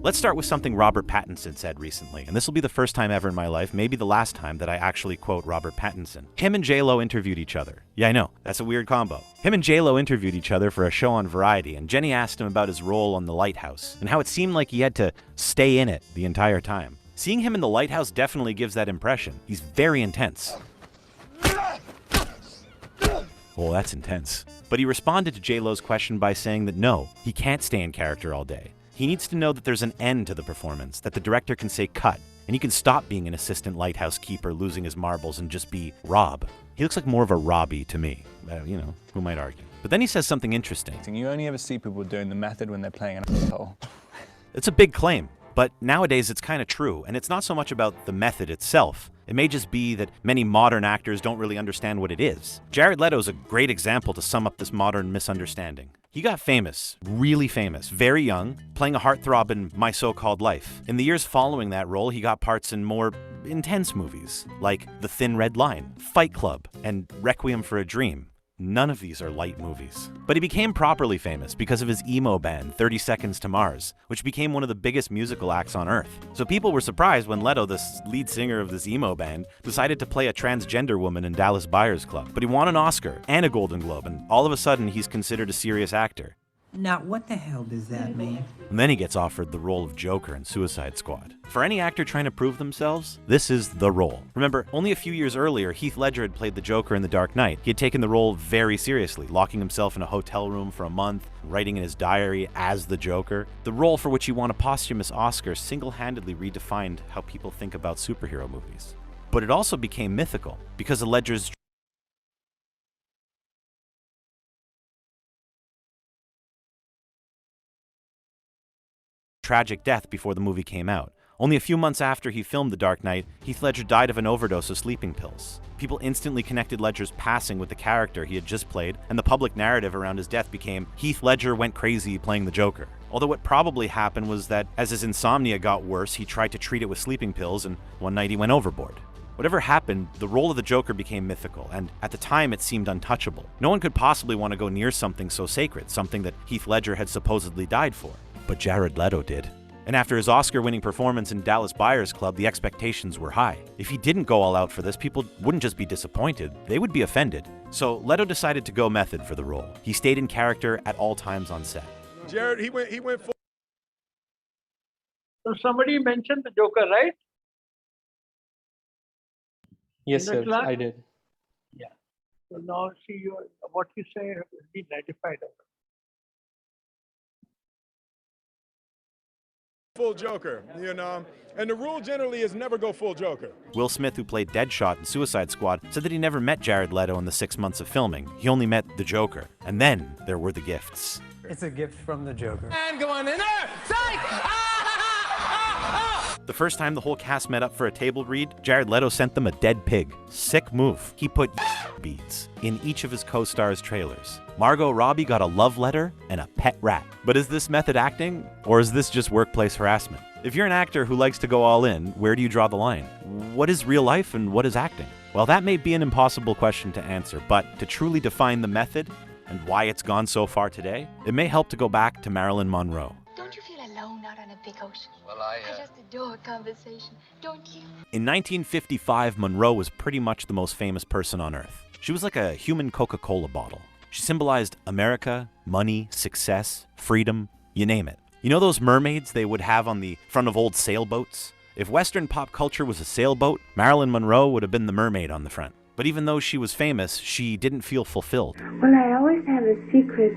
Let's start with something Robert Pattinson said recently, and this will be the first time ever in my life, maybe the last time, that I actually quote Robert Pattinson. Him and J-Lo interviewed each other. Yeah, I know, that's a weird combo. Him and J-Lo interviewed each other for a show on Variety, and Jenny asked him about his role on The Lighthouse, and how it seemed like he had to stay in it the entire time. Seeing him in The Lighthouse definitely gives that impression. He's very intense. Oh, that's intense. But he responded to J-Lo's question by saying that no, he can't stay in character all day. He needs to know that there's an end to the performance, that the director can say cut, and he can stop being an assistant lighthouse keeper losing his marbles and just be Rob. He looks like more of a Robbie to me. You know, who might argue? But then he says something interesting. You only ever see people doing the method when they're playing an asshole. It's a big claim, but nowadays it's kind of true, and it's not so much about the method itself. It may just be that many modern actors don't really understand what it is. Jared Leto's a great example to sum up this modern misunderstanding. He got famous, really famous, very young, playing a heartthrob in My So-Called Life. In the years following that role, he got parts in more intense movies, like The Thin Red Line, Fight Club, and Requiem for a Dream. None of these are light movies. But he became properly famous because of his emo band, 30 Seconds to Mars, which became one of the biggest musical acts on Earth. So people were surprised when Leto, the lead singer of this emo band, decided to play a transgender woman in Dallas Buyers Club. But he won an Oscar and a Golden Globe, and all of a sudden he's considered a serious actor. Now, what the hell does that mean? And then he gets offered the role of Joker in Suicide Squad. For any actor trying to prove themselves, this is the role. Remember, only a few years earlier, Heath Ledger had played the Joker in The Dark Knight. He had taken the role very seriously, locking himself in a hotel room for a month, writing in his diary as the Joker. The role for which he won a posthumous Oscar single-handedly redefined how people think about superhero movies. But it also became mythical because of Ledger's tragic death before the movie came out. Only a few months after he filmed The Dark Knight, Heath Ledger died of an overdose of sleeping pills. People instantly connected Ledger's passing with the character he had just played, and the public narrative around his death became Heath Ledger went crazy playing the Joker. Although what probably happened was that as his insomnia got worse, he tried to treat it with sleeping pills, and one night he went overboard. Whatever happened, the role of the Joker became mythical, and at the time it seemed untouchable. No one could possibly want to go near something so sacred, something that Heath Ledger had supposedly died for. But Jared Leto did. And after his Oscar-winning performance in Dallas Buyers Club, the expectations were high. If he didn't go all out for this, people wouldn't just be disappointed, they would be offended. So Leto decided to go method for the role. He stayed in character at all times on set. Jared, he went full. So somebody mentioned the Joker, right? Yes, In the sir, class? I did. Yeah. So now see what you say has been ratified. Full Joker, you know, and the rule generally is never go full Joker. Will Smith, who played Deadshot in Suicide Squad, said that he never met Jared Leto in the 6 months of filming. He only met the Joker. And then there were the gifts. It's a gift from the Joker. And going in there, psych! The first time the whole cast met up for a table read, Jared Leto sent them a dead pig. Sick move. He put beads in each of his co-stars' trailers. Margot Robbie got a love letter and a pet rat. But is this method acting, or is this just workplace harassment? If you're an actor who likes to go all in, where do you draw the line? What is real life and what is acting? Well, that may be an impossible question to answer, but to truly define the method and why it's gone so far today, it may help to go back to Marilyn Monroe. Don't you feel alone out on a big ocean? Well, I just adore conversation, don't you? In 1955, Monroe was pretty much the most famous person on Earth. She was like a human Coca-Cola bottle. She symbolized America, money, success, freedom, you name it. You know those mermaids they would have on the front of old sailboats? If Western pop culture was a sailboat, Marilyn Monroe would have been the mermaid on the front. But even though she was famous, she didn't feel fulfilled. Well, I always have a secret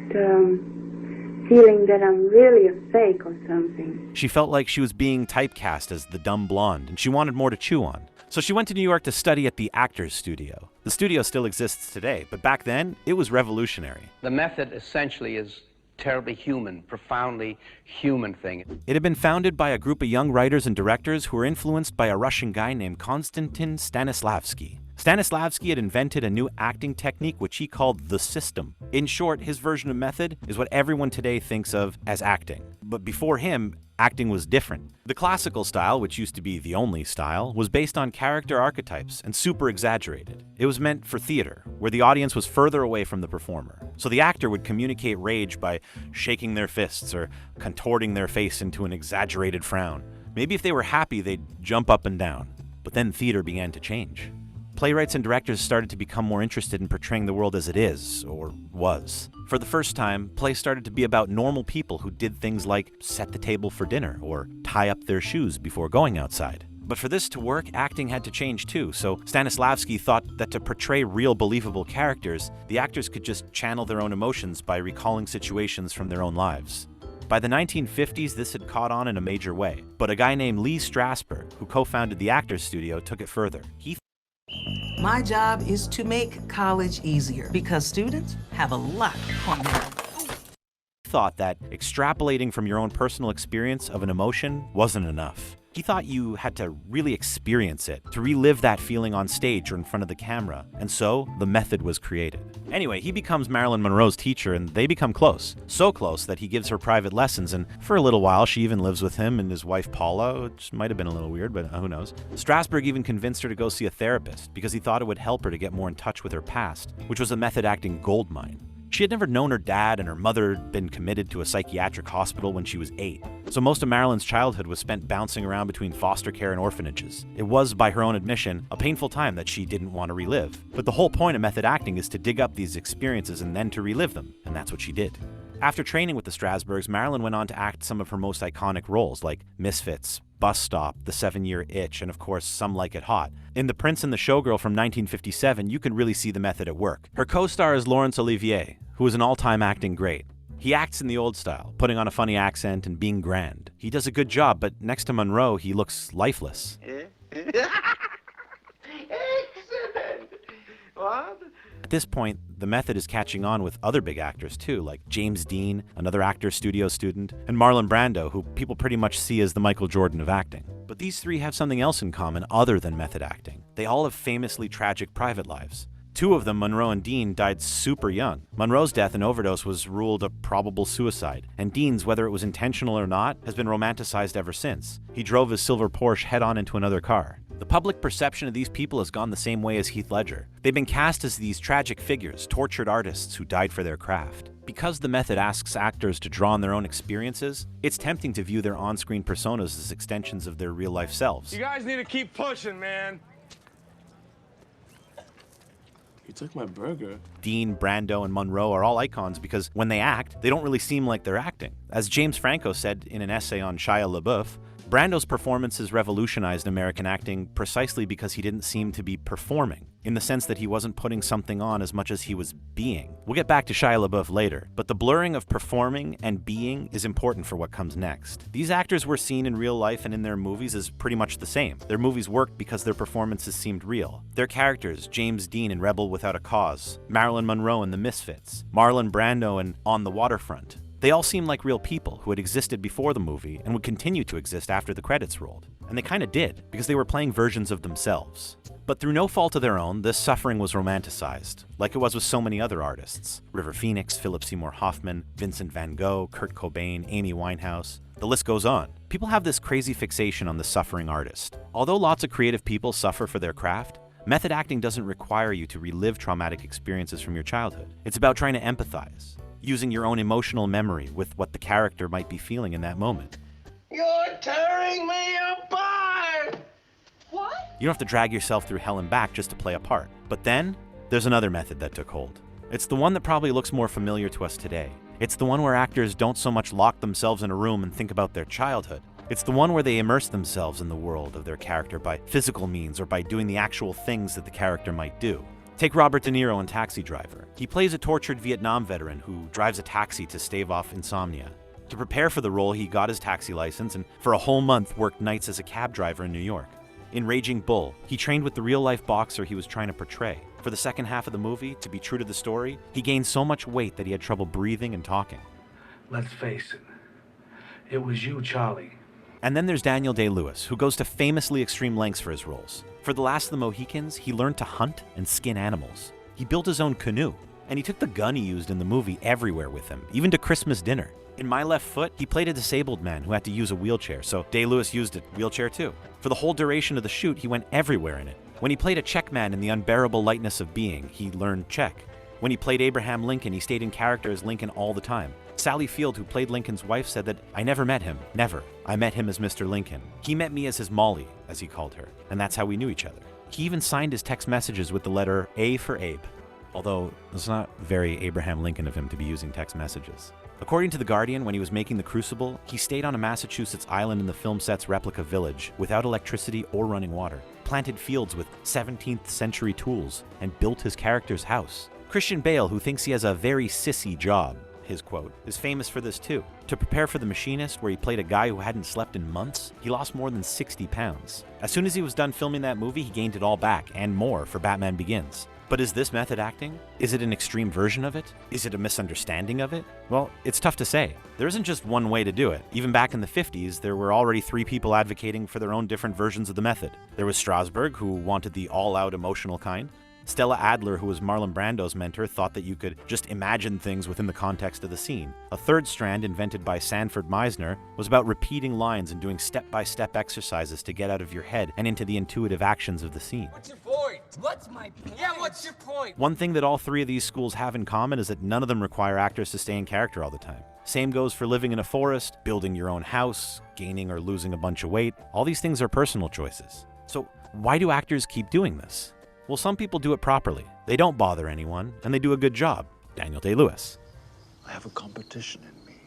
feeling that I'm really a fake or something. She felt like she was being typecast as the dumb blonde, and she wanted more to chew on. So she went to New York to study at the Actors Studio. The studio still exists today, but back then, it was revolutionary. The method essentially is terribly human, profoundly human thing. It had been founded by a group of young writers and directors who were influenced by a Russian guy named Konstantin Stanislavski. Stanislavski had invented a new acting technique which he called the system. In short, his version of method is what everyone today thinks of as acting. But before him, acting was different. The classical style, which used to be the only style, was based on character archetypes and super exaggerated. It was meant for theater, where the audience was further away from the performer. So the actor would communicate rage by shaking their fists or contorting their face into an exaggerated frown. Maybe if they were happy, they'd jump up and down. But then theater began to change. Playwrights and directors started to become more interested in portraying the world as it is, or was. For the first time, plays started to be about normal people who did things like set the table for dinner or tie up their shoes before going outside. But for this to work, acting had to change too, so Stanislavski thought that to portray real believable characters, the actors could just channel their own emotions by recalling situations from their own lives. By the 1950s, this had caught on in a major way, but a guy named Lee Strasberg, who co-founded the Actors Studio, took it further. My job is to make college easier because students have a lot on their thought that extrapolating from your own personal experience of an emotion wasn't enough. He thought you had to really experience it, to relive that feeling on stage or in front of the camera, and so the method was created. Anyway, he becomes Marilyn Monroe's teacher and they become close. So close that he gives her private lessons, and for a little while she even lives with him and his wife Paula, which might have been a little weird, but who knows. Strasberg even convinced her to go see a therapist because he thought it would help her to get more in touch with her past, which was a method acting goldmine. She had never known her dad, and her mother had been committed to a psychiatric hospital when she was 8. So most of Marilyn's childhood was spent bouncing around between foster care and orphanages. It was, by her own admission, a painful time that she didn't want to relive. But the whole point of method acting is to dig up these experiences and then to relive them, and that's what she did. After training with the Strasbergs, Marilyn went on to act some of her most iconic roles like Misfits, Bus Stop, The 7-Year Itch, and of course, Some Like It Hot. In The Prince and the Showgirl from 1957, you can really see the method at work. Her co-star is Laurence Olivier, who is an all-time acting great. He acts in the old style, putting on a funny accent and being grand. He does a good job, but next to Monroe, he looks lifeless. Excellent. What? At this point, the method is catching on with other big actors too, like James Dean, another Actors Studio student, and Marlon Brando, who people pretty much see as the Michael Jordan of acting. But these three have something else in common other than method acting. They all have famously tragic private lives. Two of them, Monroe and Dean, died super young. Monroe's death, an overdose, was ruled a probable suicide, and Dean's, whether it was intentional or not, has been romanticized ever since. He drove his silver Porsche head-on into another car. The public perception of these people has gone the same way as Heath Ledger. They've been cast as these tragic figures, tortured artists who died for their craft. Because the method asks actors to draw on their own experiences, it's tempting to view their on-screen personas as extensions of their real-life selves. You guys need to keep pushing, man. You took my burger. Dean, Brando, and Monroe are all icons because when they act, they don't really seem like they're acting. As James Franco said in an essay on Shia LaBeouf, Brando's performances revolutionized American acting precisely because he didn't seem to be performing, in the sense that he wasn't putting something on as much as he was being. We'll get back to Shia LaBeouf later, but the blurring of performing and being is important for what comes next. These actors were seen in real life and in their movies as pretty much the same. Their movies worked because their performances seemed real. Their characters, James Dean in Rebel Without a Cause, Marilyn Monroe in The Misfits, Marlon Brando in On the Waterfront, they all seemed like real people who had existed before the movie and would continue to exist after the credits rolled. And they kinda did, because they were playing versions of themselves. But through no fault of their own, this suffering was romanticized, like it was with so many other artists. River Phoenix, Philip Seymour Hoffman, Vincent van Gogh, Kurt Cobain, Amy Winehouse. The list goes on. People have this crazy fixation on the suffering artist. Although lots of creative people suffer for their craft, method acting doesn't require you to relive traumatic experiences from your childhood. It's about trying to empathize, using your own emotional memory with what the character might be feeling in that moment. You're tearing me apart! What? You don't have to drag yourself through hell and back just to play a part. But then, there's another method that took hold. It's the one that probably looks more familiar to us today. It's the one where actors don't so much lock themselves in a room and think about their childhood. It's the one where they immerse themselves in the world of their character by physical means or by doing the actual things that the character might do. Take Robert De Niro in Taxi Driver. He plays a tortured Vietnam veteran who drives a taxi to stave off insomnia. To prepare for the role, he got his taxi license and for a whole month worked nights as a cab driver in New York. In Raging Bull, he trained with the real-life boxer he was trying to portray. For the second half of the movie, to be true to the story, he gained so much weight that he had trouble breathing and talking. Let's face it, it was you, Charlie. And then there's Daniel Day-Lewis, who goes to famously extreme lengths for his roles. For The Last of the Mohicans, he learned to hunt and skin animals. He built his own canoe, and he took the gun he used in the movie everywhere with him, even to Christmas dinner. In My Left Foot, he played a disabled man who had to use a wheelchair, so Day-Lewis used a wheelchair too. For the whole duration of the shoot, he went everywhere in it. When he played a Czech man in The Unbearable Lightness of Being, he learned Czech. When he played Abraham Lincoln, he stayed in character as Lincoln all the time. Sally Field, who played Lincoln's wife, said that, "I never met him, never. I met him as Mr. Lincoln. He met me as his Molly," as he called her, and that's how we knew each other. He even signed his text messages with the letter A for Abe, although it's not very Abraham Lincoln of him to be using text messages. According to The Guardian, when he was making The Crucible, he stayed on a Massachusetts island in the film set's replica village without electricity or running water, planted fields with 17th century tools, and built his character's house. Christian Bale, who thinks he has a very sissy job, his quote, is famous for this too. To prepare for The Machinist, where he played a guy who hadn't slept in months, he lost more than 60 pounds. As soon as he was done filming that movie, he gained it all back, and more, for Batman Begins. But is this method acting? Is it an extreme version of it? Is it a misunderstanding of it? Well, it's tough to say. There isn't just one way to do it. Even back in the 50s, there were already 3 people advocating for their own different versions of the method. There was Strasberg, who wanted the all-out emotional kind. Stella Adler, who was Marlon Brando's mentor, thought that you could just imagine things within the context of the scene. A third strand, invented by Sanford Meisner, was about repeating lines and doing step-by-step exercises to get out of your head and into the intuitive actions of the scene. What's your point? What's my point? Yeah, what's your point? One thing that all 3 of these schools have in common is that none of them require actors to stay in character all the time. Same goes for living in a forest, building your own house, gaining or losing a bunch of weight. All these things are personal choices. So why do actors keep doing this? Well, some people do it properly. They don't bother anyone, and they do a good job. Daniel Day-Lewis. I have a competition in me.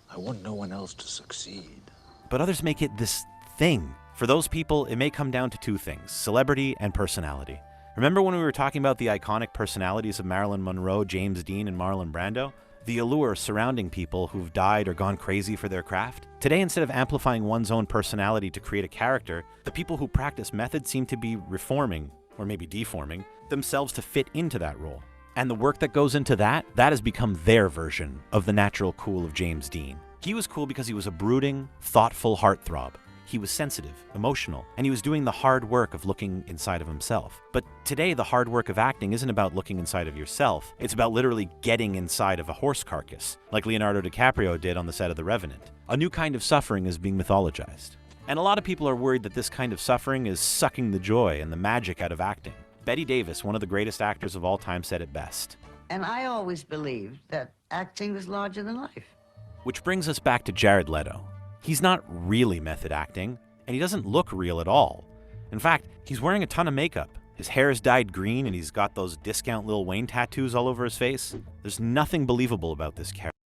I want no one else to succeed. But others make it this thing. For those people, it may come down to 2 things, celebrity and personality. Remember when we were talking about the iconic personalities of Marilyn Monroe, James Dean, and Marlon Brando? The allure surrounding people who've died or gone crazy for their craft? Today, instead of amplifying one's own personality to create a character, the people who practice methods seem to be reforming, or maybe deforming, themselves to fit into that role. And the work that goes into that has become their version of the natural cool of James Dean. He was cool because he was a brooding, thoughtful heartthrob. He was sensitive, emotional, and he was doing the hard work of looking inside of himself. But today, the hard work of acting isn't about looking inside of yourself. It's about literally getting inside of a horse carcass, like Leonardo DiCaprio did on the set of The Revenant. A new kind of suffering is being mythologized. And a lot of people are worried that this kind of suffering is sucking the joy and the magic out of acting. Betty Davis, one of the greatest actors of all time, said it best. And I always believed that acting was larger than life. Which brings us back to Jared Leto. He's not really method acting, and he doesn't look real at all. In fact, he's wearing a ton of makeup. His hair is dyed green, and he's got those discount Lil Wayne tattoos all over his face. There's nothing believable about this character.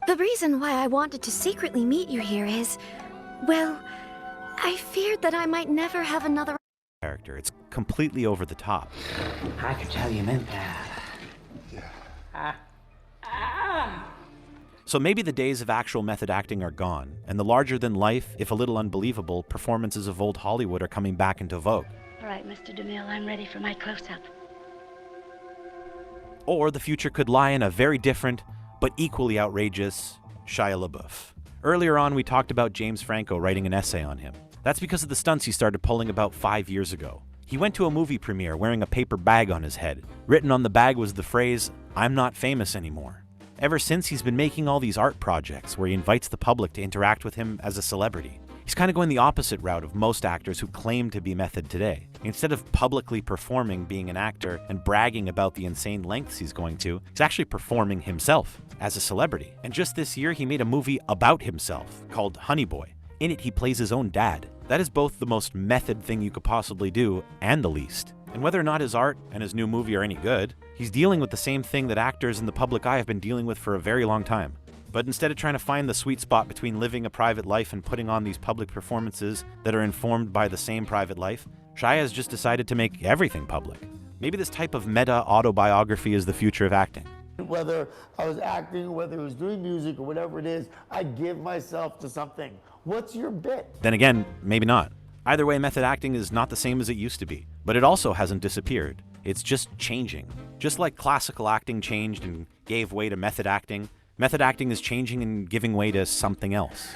The reason why I wanted to secretly meet you here is, well, I feared that I might never have another Character. It's completely over the top. I could tell you meant that. So maybe the days of actual method acting are gone, and the larger-than-life, if a little unbelievable, performances of old Hollywood are coming back into vogue. All right, Mr. DeMille, I'm ready for my close-up. Or the future could lie in a very different, but equally outrageous, Shia LaBeouf. Earlier on, we talked about James Franco writing an essay on him. That's because of the stunts he started pulling about 5 years ago. He went to a movie premiere wearing a paper bag on his head. Written on the bag was the phrase, "I'm not famous anymore." Ever since, he's been making all these art projects where he invites the public to interact with him as a celebrity. He's kind of going the opposite route of most actors who claim to be method today. Instead of publicly performing being an actor and bragging about the insane lengths he's going to, he's actually performing himself as a celebrity. And just this year, he made a movie about himself called Honey Boy. In it, he plays his own dad. That is both the most method thing you could possibly do and the least. And whether or not his art and his new movie are any good, he's dealing with the same thing that actors in the public eye have been dealing with for a very long time. But instead of trying to find the sweet spot between living a private life and putting on these public performances that are informed by the same private life, Shia has just decided to make everything public. Maybe this type of meta-autobiography is the future of acting. Whether I was acting, whether I was doing music, or whatever it is, I give myself to something. What's your bit? Then again, maybe not. Either way, method acting is not the same as it used to be, but it also hasn't disappeared. It's just changing. Just like classical acting changed and gave way to method acting is changing and giving way to something else.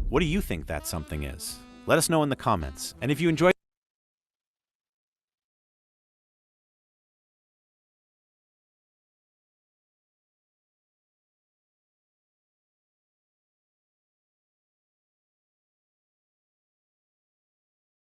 What do you think that something is? Let us know in the comments. And if you enjoyed